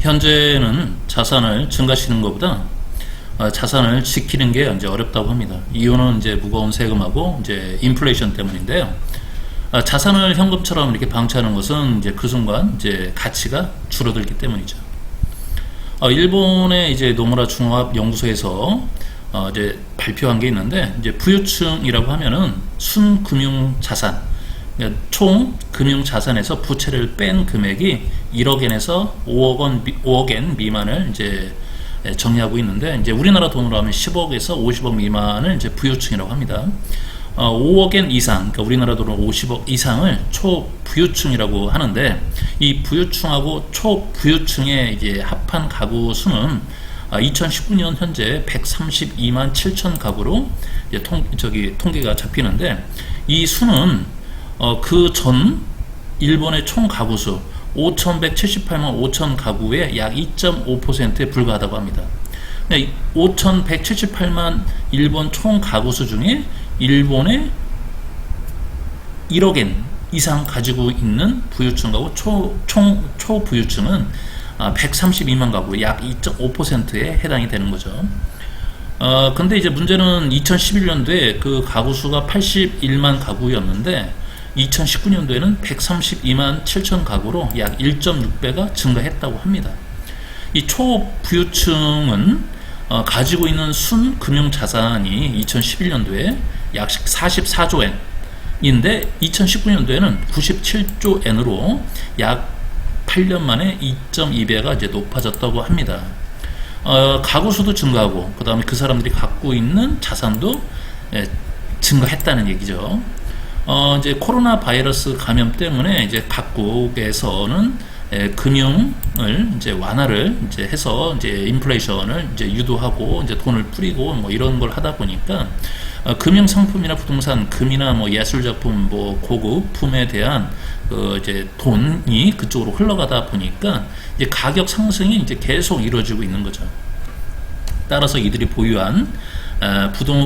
현재는 자산을 증가시키는 것보다 자산을 지키는 게 이제 어렵다고 합니다. 이유는 이제 무거운 세금하고 이제 인플레이션 때문인데요. 자산을 현금처럼 이렇게 방치하는 것은 이제 그 순간 이제 가치가 줄어들기 때문이죠. 일본의 이제 노무라 종합연구소에서 이제 발표한 게 있는데, 이제 부유층이라고 하면은 순금융 자산, 그러니까 총 금융 자산에서 부채를 뺀 금액이 1억엔에서 5억엔 미만을 이제 정의하고 있는데, 이제 우리나라 돈으로 하면 10억에서 50억 미만을 이제 부유층이라고 합니다. 5억엔 이상, 그러니까 우리나라 돈으로 50억 이상을 초부유층이라고 하는데, 이 부유층하고 초부유층의 이제 합한 가구 수는 2019년 현재 132만 7천 가구로 이제 통계가 잡히는데, 이 수는 그 전 일본의 총 가구 수 5,178만 5천 가구의 약 2.5%에 불과하다고 합니다. 5,178만 일본 총 가구 수 중에 일본의 1억엔 이상 가지고 있는 부유층하고 초부유층은 132만 가구, 약 2.5%에 해당이 되는 거죠. 근데 이제 문제는 2011년도에 그 가구 수가 81만 가구였는데 2019년도에는 132만 7천 가구로 약 1.6배가 증가했다고 합니다. 이 초부유층은 가지고 있는 순금융자산이 2011년도에 약 44조 엔인데 2019년도에는 97조 엔으로 약 8년 만에 2.2배가 이제 높아졌다고 합니다. 가구 수도 증가하고, 그 다음에 그 사람들이 갖고 있는 자산도 증가했다는 얘기죠. 이제 코로나 바이러스 감염 때문에 이제 각국에서는 금융을 이제 완화를 이제 해서 이제 인플레이션을 이제 유도하고 이제 돈을 뿌리고 뭐 이런 걸 하다 보니까 금융 상품이나 부동산, 금이나 뭐 예술 작품, 뭐 고급품에 대한 이제 돈이 그쪽으로 흘러가다 보니까 이제 가격 상승이 이제 계속 이루어지고 있는 거죠. 따라서 이들이 보유한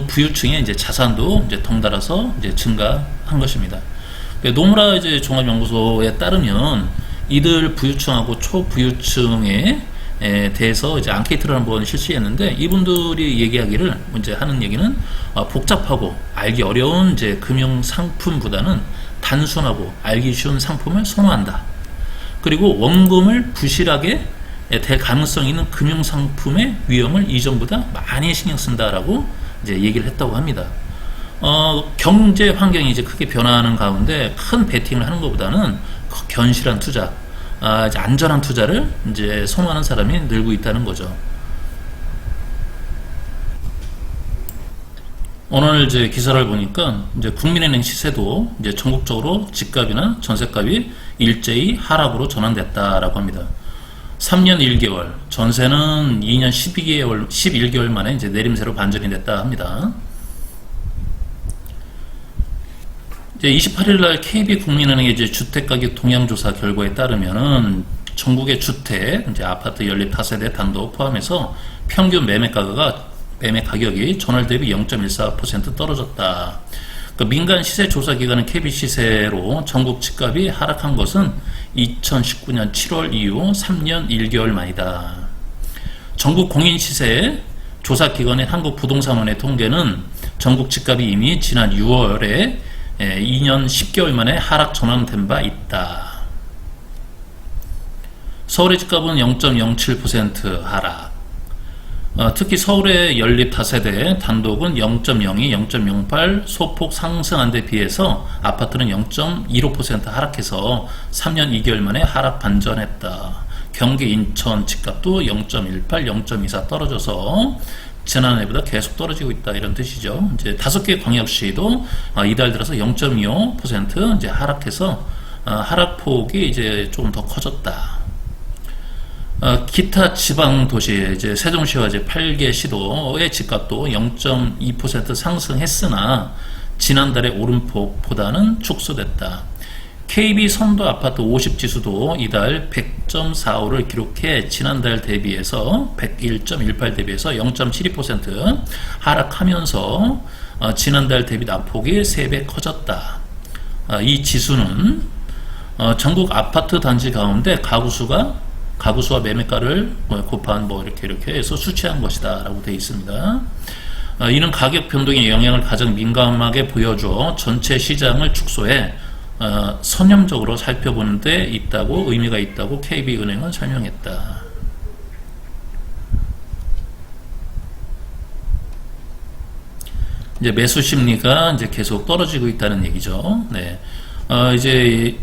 부유층의 이제 자산도 이제 덩달아서 이제 증가한 것입니다. 노무라 이제 종합연구소에 따르면 이들 부유층하고 초부유층에 대해서 이제 앙케이트를 한번 실시했는데, 이분들이 얘기하기를 이제 하는 얘기는 복잡하고 알기 어려운 이제 금융 상품보다는 단순하고 알기 쉬운 상품을 선호한다. 그리고 원금을 부실하게 될 가능성이 있는 금융 상품의 위험을 이전보다 많이 신경 쓴다라고 이제 얘기를 했다고 합니다. 경제 환경이 이제 크게 변화하는 가운데 큰 베팅을 하는 것보다는 견실한 투자, 이제 안전한 투자를 이제 선호하는 사람이 늘고 있다는 거죠. 오늘 이제 기사를 보니까 이제 국민은행 시세도 이제 전국적으로 집값이나 전세값이 일제히 하락으로 전환됐다라고 합니다. 3년 1개월, 전세는 2년 11개월 만에 이제 내림세로 반전이 됐다 합니다. 이제 28일 날 KB국민은행의 이제 주택가격 동향조사 결과에 따르면은 전국의 주택, 이제 아파트 연립 다세대 단독 포함해서 평균 매매 가격이 전월 대비 0.14% 떨어졌다. 그러니까 민간 시세 조사 기관은 KB 시세로 전국 집값이 하락한 것은 2019년 7월 이후 3년 1개월 만이다. 전국 공인 시세 조사 기관의 한국부동산원의 통계는 전국 집값이 이미 지난 6월에 2년 10개월 만에 하락 전환된 바 있다. 서울의 집값은 0.07% 하락. 특히 서울의 연립 다세대 단독은 0.02, 0.08 소폭 상승한 데 비해서 아파트는 0.15% 하락해서 3년 2개월 만에 하락 반전했다. 경기 인천 집값도 0.18, 0.24 떨어져서 지난해보다 계속 떨어지고 있다, 이런 뜻이죠. 이제 5개 광역시도 이달 들어서 0.25% 이제 하락해서 하락폭이 이제 조금 더 커졌다. 기타 지방 도시, 이제 세종시와 이제 8개 시도의 집값도 0.2% 상승했으나 지난달의 오름폭보다는 축소됐다. KB 선도 아파트 50 지수도 이달 100.45를 기록해 지난달 대비해서 101.18 대비해서 0.72% 하락하면서 지난달 대비 낙폭이 3배 커졌다. 이 지수는 전국 아파트 단지 가운데 가구 수가 가구 수와 매매가를 곱한 뭐 이렇게 해서 수치한 것이다라고 되어 있습니다. 이는 가격 변동의 영향을 가장 민감하게 보여줘 전체 시장을 축소해 선념적으로 살펴보는 데 있다고 의미가 있다고 KB은행은 설명했다. 이제 매수 심리가 이제 계속 떨어지고 있다는 얘기죠. 네. 이제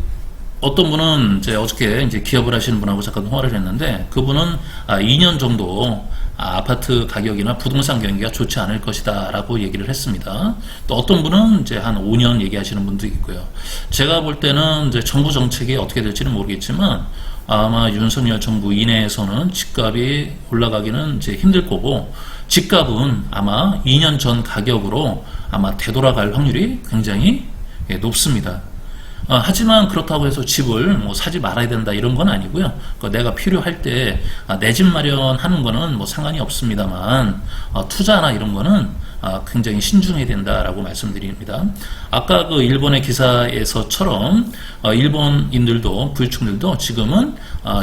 어떤 분은 이제 어저께 이제 기업을 하시는 분하고 잠깐 통화를 했는데 그분은 2년 정도 아파트 가격이나 부동산 경기가 좋지 않을 것이다 라고 얘기를 했습니다. 또 어떤 분은 이제 한 5년 얘기하시는 분도 있고요. 제가 볼 때는 이제 정부 정책이 어떻게 될지는 모르겠지만 아마 윤석열 정부 이내에서는 집값이 올라가기는 이제 힘들 거고 집값은 아마 2년 전 가격으로 아마 되돌아갈 확률이 굉장히 높습니다. 하지만 그렇다고 해서 집을 뭐 사지 말아야 된다 이런 건 아니고요. 내가 필요할 때 내 집 마련하는 거는 뭐 상관이 없습니다만 투자나 이런 거는 굉장히 신중해야 된다라고 말씀드립니다. 아까 그 일본의 기사에서처럼 일본인들도 부유층들도 지금은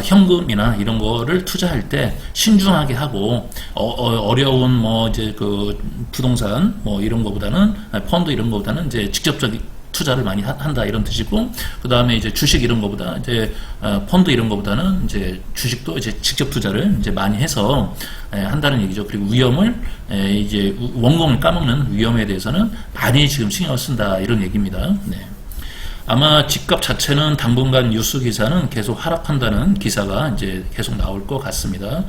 현금이나 이런 거를 투자할 때 신중하게 하고 어려운 뭐 이제 그 부동산 뭐 이런 거보다는 펀드 이런 거보다는 이제 직접적인 투자를 많이 한다 이런 뜻이고, 그 다음에 이제 주식 이런 거보다 이제 펀드 이런 거보다는 이제 주식도 이제 직접 투자를 이제 많이 해서 한다는 얘기죠. 그리고 위험을 이제 원금을 까먹는 위험에 대해서는 많이 지금 신경을 쓴다 이런 얘기입니다. 네. 아마 집값 자체는 당분간 뉴스 기사는 계속 하락한다는 기사가 이제 계속 나올 것 같습니다.